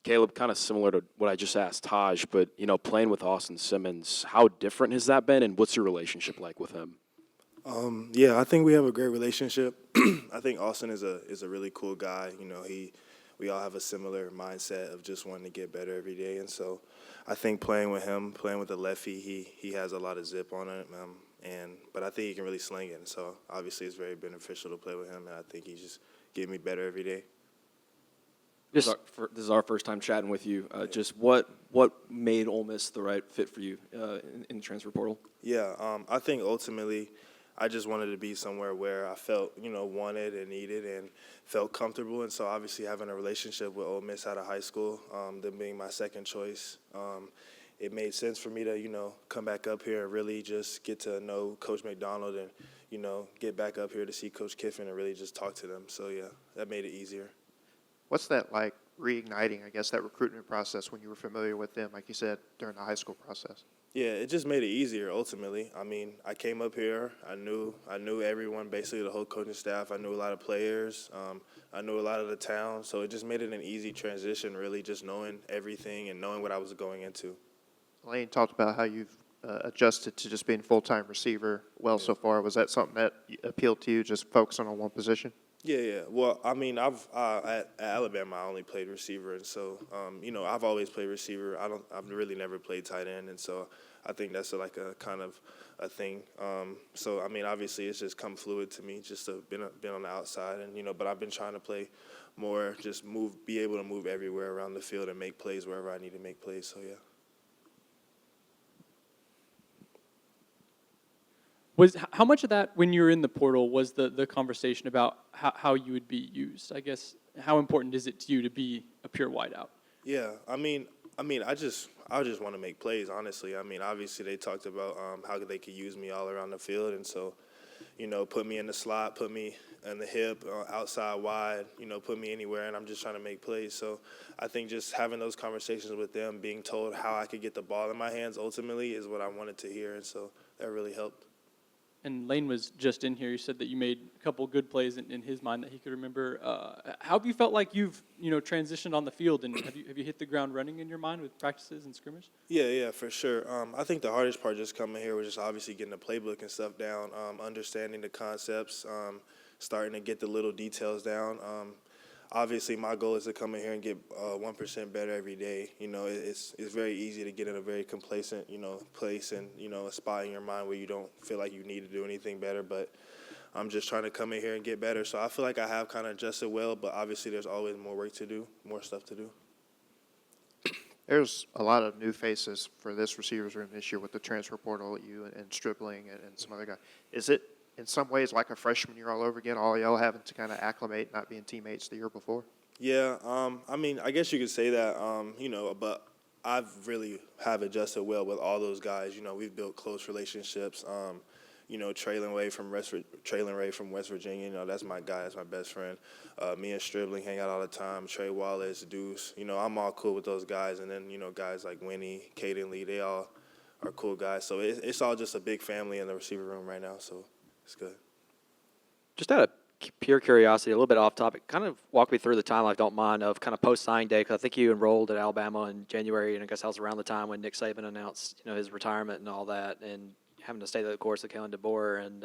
Caleb, kind of similar to what I just asked Taj, but playing with Austin Simmons, how different has that been, and what's your relationship like with him? Yeah, I think we have a great relationship. I think Austin is a really cool guy. We all have a similar mindset of just wanting to get better every day, and so I think playing with him, playing with the lefty, he has a lot of zip on it, but I think he can really sling it. And so obviously it's very beneficial to play with him, and I think he's just getting me better every day. This is our first time chatting with you. Just what made Ole Miss the right fit for you in the transfer portal? Yeah, I think ultimately I just wanted to be somewhere where I felt, wanted and needed and felt comfortable. And so obviously having a relationship with Ole Miss out of high school, them being my second choice, it made sense for me to, come back up here and really just get to know Coach McDonald and, get back up here to see Coach Kiffin and really just talk to them. So, yeah, that made it easier. What's that like, reigniting, I guess, that recruitment process when you were familiar with them, like you said, during the high school process? Yeah, it just made it easier ultimately. I mean, I came up here. I knew everyone, basically the whole coaching staff. I knew a lot of players. I knew a lot of the town. So it just made it an easy transition, really, just knowing everything and knowing what I was going into. Lane talked about how you've adjusted to just being full-time receiver so far. Was that something that appealed to you, just focusing on one position? Yeah. Well, I mean, at Alabama I only played receiver, and so I've always played receiver. I've really never played tight end, and so I think that's like a kind of a thing. So I mean, obviously it's just come fluid to me, just to been on the outside, and but I've been trying to play more, just be able to move everywhere around the field and make plays wherever I need to make plays. So yeah. How much of that, when you were in the portal, was the conversation about how you would be used? I guess, how important is it to you to be a pure wideout? Yeah, I mean, I just want to make plays, honestly. I mean, obviously they talked about how they could use me all around the field, and so, put me in the slot, put me in the hip, outside wide, put me anywhere, and I'm just trying to make plays. So I think just having those conversations with them, being told how I could get the ball in my hands ultimately is what I wanted to hear, and so that really helped. And Lane was just in here. You said that you made a couple good plays in his mind that he could remember. How have you felt like you've transitioned on the field, and have you hit the ground running in your mind with practices and scrimmage? Yeah, for sure. I think the hardest part just coming here was just obviously getting the playbook and stuff down, understanding the concepts, starting to get the little details down. Obviously, my goal is to come in here and get 1% better every day. It's very easy to get in a very complacent, place and, a spot in your mind where you don't feel like you need to do anything better. But I'm just trying to come in here and get better. So I feel like I have kind of adjusted well, but obviously there's always more work to do, more stuff to do. There's a lot of new faces for this receivers room this year with the transfer portal, you and Stribling and some other guy. Is it in some ways like a freshman year all over again, all y'all having to kind of acclimate, not being teammates the year before? Yeah, I mean, I guess you could say that, but I've really have adjusted well with all those guys. We've built close relationships. Traylon Ray from West Virginia, that's my guy, that's my best friend. Me and Stribling hang out all the time. Trey Wallace, Deuce, I'm all cool with those guys. And then, guys like Winnie, Caden Lee, they all are cool guys. So it's all just a big family in the receiver room right now, so it's good. Just out of pure curiosity, a little bit off topic, kind of walk me through the timeline, if you don't mind, of kind of post-signing day, because I think you enrolled at Alabama in January, and I guess that was around the time when Nick Saban announced, his retirement and all that, and having to stay the course of Kalen DeBoer, and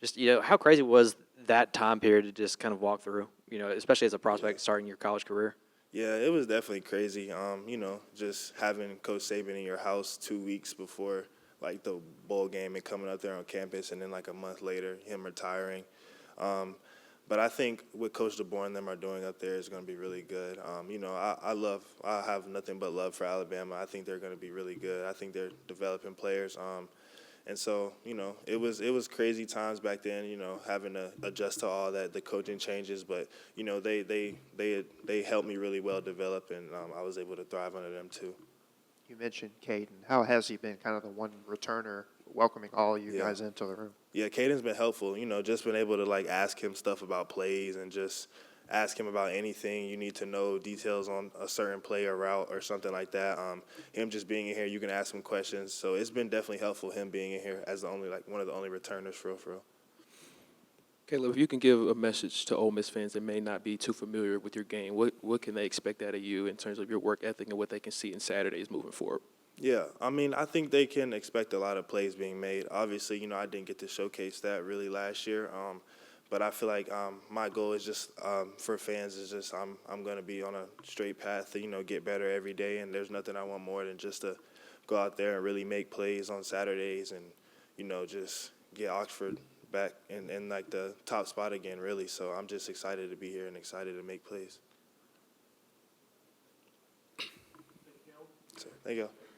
just, how crazy was that time period to just kind of walk through, especially as a prospect starting your college career? Yeah, it was definitely crazy. Just having Coach Saban in your house 2 weeks before, like, the bowl game and coming up there on campus, and then, like, a month later, him retiring. But I think what Coach DeBoer and them are doing up there is going to be really good. I have nothing but love for Alabama. I think they're going to be really good. I think they're developing players. And so, it was crazy times back then, having to adjust to all that, the coaching changes. But, they helped me really well develop, and I was able to thrive under them too. You mentioned Caden. How has he been kind of the one returner welcoming all you guys into the room? Yeah, Caden's been helpful, just been able to, like, ask him stuff about plays and just ask him about anything you need to know, details on a certain play or route or something like that. Him just being in here, you can ask him questions. So it's been definitely helpful, him being in here as one of the only returners for real. Caleb, if you can give a message to Ole Miss fans that may not be too familiar with your game, what can they expect out of you in terms of your work ethic and what they can see in Saturdays moving forward? Yeah, I mean, I think they can expect a lot of plays being made. Obviously, you know, I didn't get to showcase that really last year, but I feel like my goal is just for fans is just I'm going to be on a straight path to, you know, get better every day, and there's nothing I want more than just to go out there and really make plays on Saturdays and, you know, just get Oxford back in like the top spot again, really. So I'm just excited to be here and excited to make plays. So, there you go.